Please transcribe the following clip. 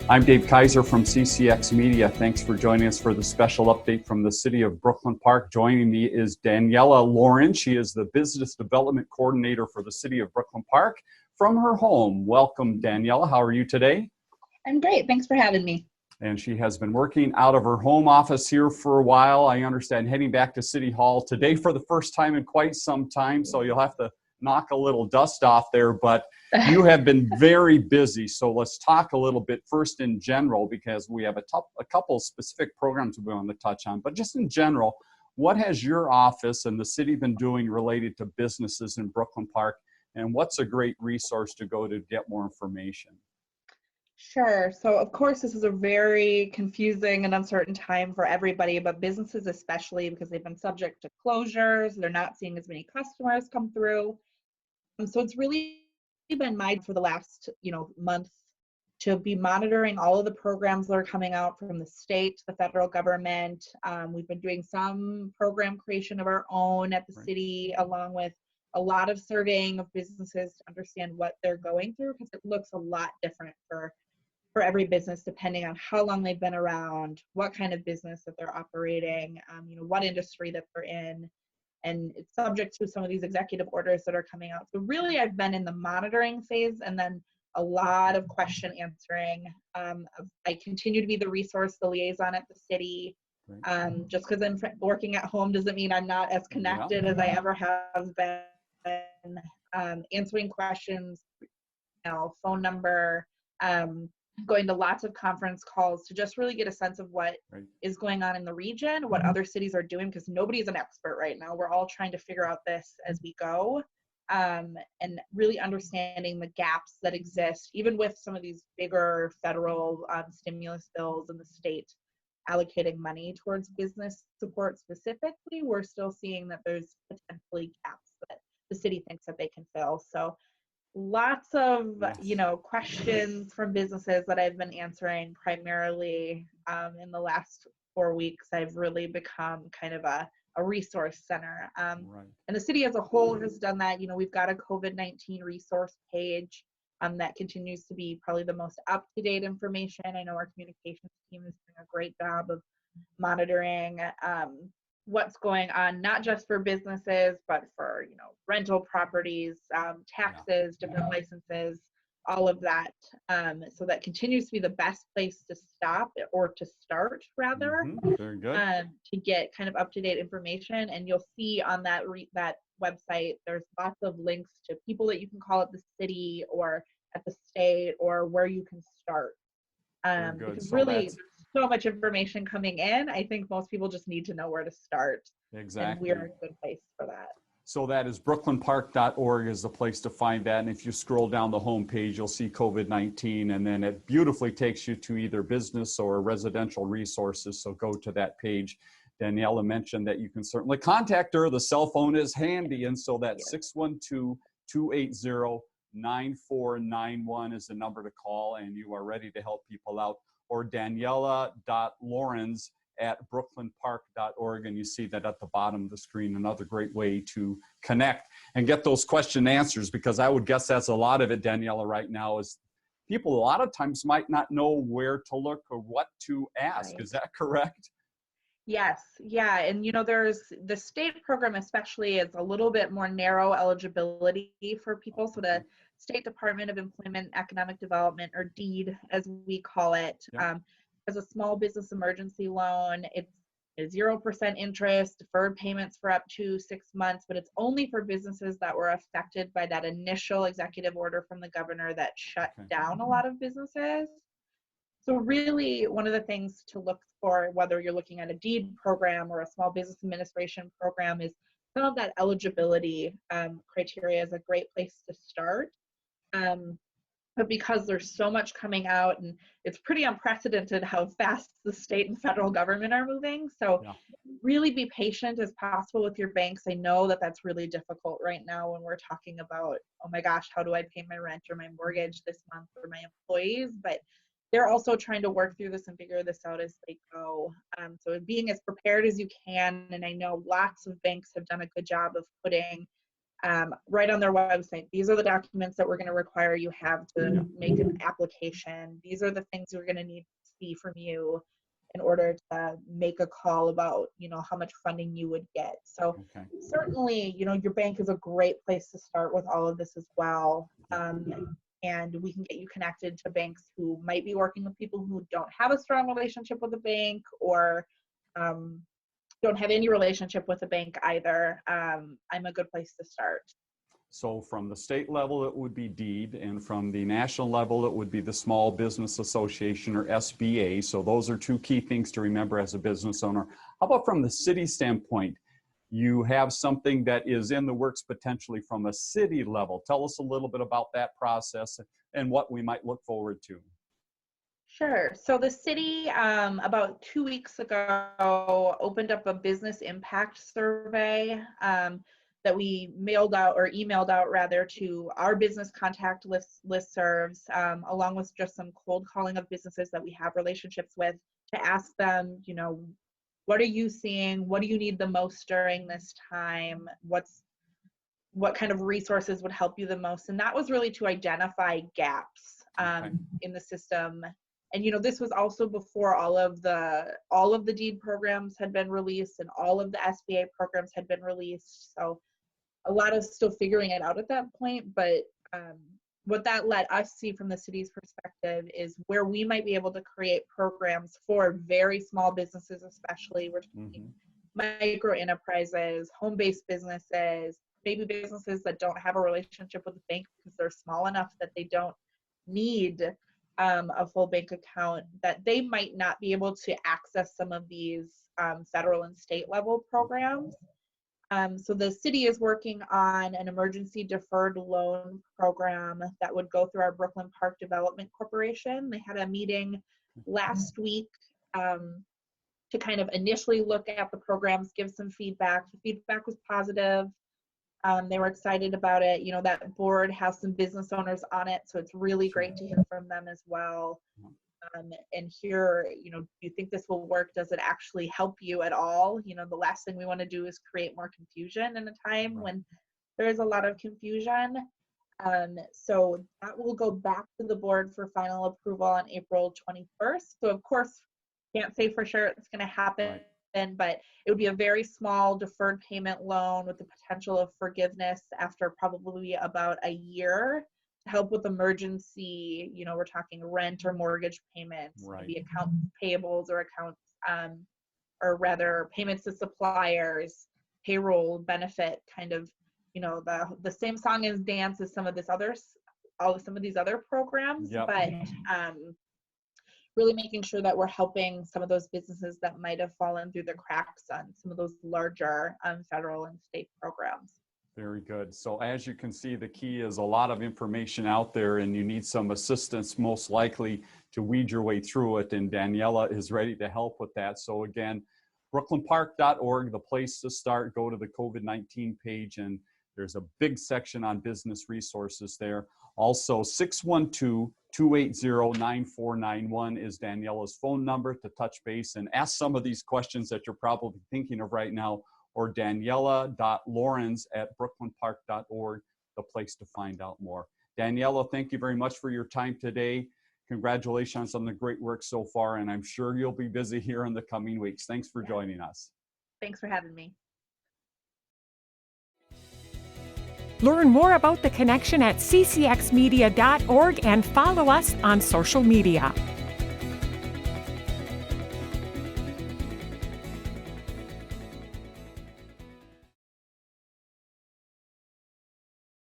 I'm Dave Kaiser from CCX Media. Thanks for joining us for the special update from the city of Brooklyn Park. Joining me is Daniela Lawrence. She is the Business Development Coordinator for the city of Brooklyn Park from her home. Welcome, Daniela. How are you today? I'm great. Thanks for having me. And she has been working out of her home office here for a while. I understand heading back to City Hall today for the first time in quite some time, so you'll have to knock a little dust off there, but you have been very busy. So let's talk a little bit first in general, because we have a couple specific programs we want to touch on, but just in general, what has your office and the city been doing related to businesses in Brooklyn Park, and what's a great resource to go to get more information? Sure. So of course, this is a very confusing and uncertain time for everybody, but businesses especially, because they've been subject to closures. They're not seeing as many customers come through. So it's really been my for the last, month to be monitoring all of the programs that are coming out from the state to the federal government. We've been doing some program creation of our own at the city, along with a lot of surveying of businesses to understand what they're going through, because it looks a lot different for every business, depending on how long they've been around, what kind of business that they're operating, what industry that they're in. And it's subject to some of these executive orders that are coming out. So really, I've been in the monitoring phase and then a lot of question answering. I continue to be the resource, the liaison at the city. Just because I'm working at home doesn't mean I'm not as connected as I ever have been. Answering questions, phone number, going to lots of conference calls to just really get a sense of what is going on in the region, what other cities are doing, because nobody's an expert right now. We're all trying to figure out this as we go, and really understanding the gaps that exist, even with some of these bigger federal stimulus bills and the state allocating money towards business support specifically. We're still seeing that there's potentially gaps that the city thinks that they can fill. So lots of, questions from businesses that I've been answering primarily in the last 4 weeks. I've really become kind of a resource center. And the city as a whole has done that. We've got a COVID-19 resource page that continues to be probably the most up-to-date information. I know our communications team is doing a great job of monitoring what's going on, not just for businesses, but for, rental properties, taxes, different licenses, all of that. So that continues to be the best place to stop or to start, rather, Very good. to get kind of up-to-date information. And you'll see on that website, there's lots of links to people that you can call at the city or at the state, or where you can start. Because so really, so much information coming in. I think most people just need to know where to start. Exactly. And we're in a good place for that. So that is brooklynpark.org is the place to find that. And if you scroll down the homepage, you'll see COVID-19, and then it beautifully takes you to either business or residential resources. So go to that page. Daniela mentioned that you can certainly contact her. The cell phone is handy. And so that's 612-280-9491 is the number to call, and you are ready to help people out. Or Daniela.Lawrence@brooklynpark.org, and you see that at the bottom of the screen. Another great way to connect and get those question answers, because I would guess that's a lot of it, Daniela, right now, is people a lot of times might not know where to look or what to ask. Is that correct? Yes. Yeah. And, there's the state program, especially, is a little bit more narrow eligibility for people. So the State Department of Employment and Economic Development, or DEED, as we call it, has a small business emergency loan. It's 0% interest, deferred payments for up to 6 months, but it's only for businesses that were affected by that initial executive order from the governor that shut down a lot of businesses. So really, one of the things to look for, whether you're looking at a DEED program or a small business administration program, is some of that eligibility criteria is a great place to start. But because there's so much coming out, and it's pretty unprecedented how fast the state and federal government are moving. So really be patient as possible with your banks. I know that that's really difficult right now when we're talking about, oh my gosh, how do I pay my rent or my mortgage this month for my employees? But they're also trying to work through this and figure this out as they go. So being as prepared as you can, and I know lots of banks have done a good job of putting right on their website. These are the documents that we're going to require you have to Yeah. make an application. These are the things we're going to need to see from you in order to make a call about, how much funding you would get. So Okay. certainly, your bank is a great place to start with all of this as well. And we can get you connected to banks who might be working with people who don't have a strong relationship with the bank, or don't have any relationship with the bank either. I'm a good place to start. So from the state level, it would be DEED, and from the national level, it would be the Small Business Association, or SBA. So those are two key things to remember as a business owner. How about from the city standpoint? You have something that is in the works potentially from a city level. Tell us a little bit about that process and what we might look forward to. Sure. So the city, about 2 weeks ago, opened up a business impact survey that we mailed out, or emailed out rather, to our business contact listservs, along with just some cold calling of businesses that we have relationships with, to ask them, what are you seeing? What do you need the most during this time? What kind of resources would help you the most? And that was really to identify gaps in the system. And this was also before all of the DEED programs had been released and all of the SBA programs had been released. So a lot of still figuring it out at that point. But what that let us see from the city's perspective is where we might be able to create programs for very small businesses, especially. We're talking micro enterprises, home-based businesses, maybe businesses that don't have a relationship with the bank because they're small enough that they don't need a full bank account, that they might not be able to access some of these federal and state level programs. So the city is working on an emergency deferred loan program that would go through our Brooklyn Park Development Corporation. They had a meeting last week to kind of initially look at the programs, give some feedback. The feedback was positive. They were excited about it. That board has some business owners on it, so it's really great to hear from them as well. And hear, do you think this will work? Does it actually help you at all? The last thing we want to do is create more confusion in a time when there is a lot of confusion. So that will go back to the board for final approval on April 21st. So of course, can't say for sure it's going to happen. But it would be a very small deferred payment loan with the potential of forgiveness after probably about a year, to help with emergency, we're talking rent or mortgage payments, maybe account payables or accounts, or rather payments to suppliers, payroll, benefit, kind of, the same song and dance as some of these other programs. But really making sure that we're helping some of those businesses that might have fallen through the cracks on some of those larger federal and state programs. Very good. So as you can see, the key is a lot of information out there, and you need some assistance most likely to weed your way through it. And Daniela is ready to help with that. So again, brooklynpark.org, the place to start. Go to the COVID-19 page, and there's a big section on business resources there. Also, 612-280-9491 is Daniela's phone number to touch base and ask some of these questions that you're probably thinking of right now, or daniela.lawrence@brooklynpark.org, the place to find out more. Daniela, thank you very much for your time today. Congratulations on the great work so far, and I'm sure you'll be busy here in the coming weeks. Thanks for joining us. Thanks for having me. Learn more about the connection at ccxmedia.org and follow us on social media.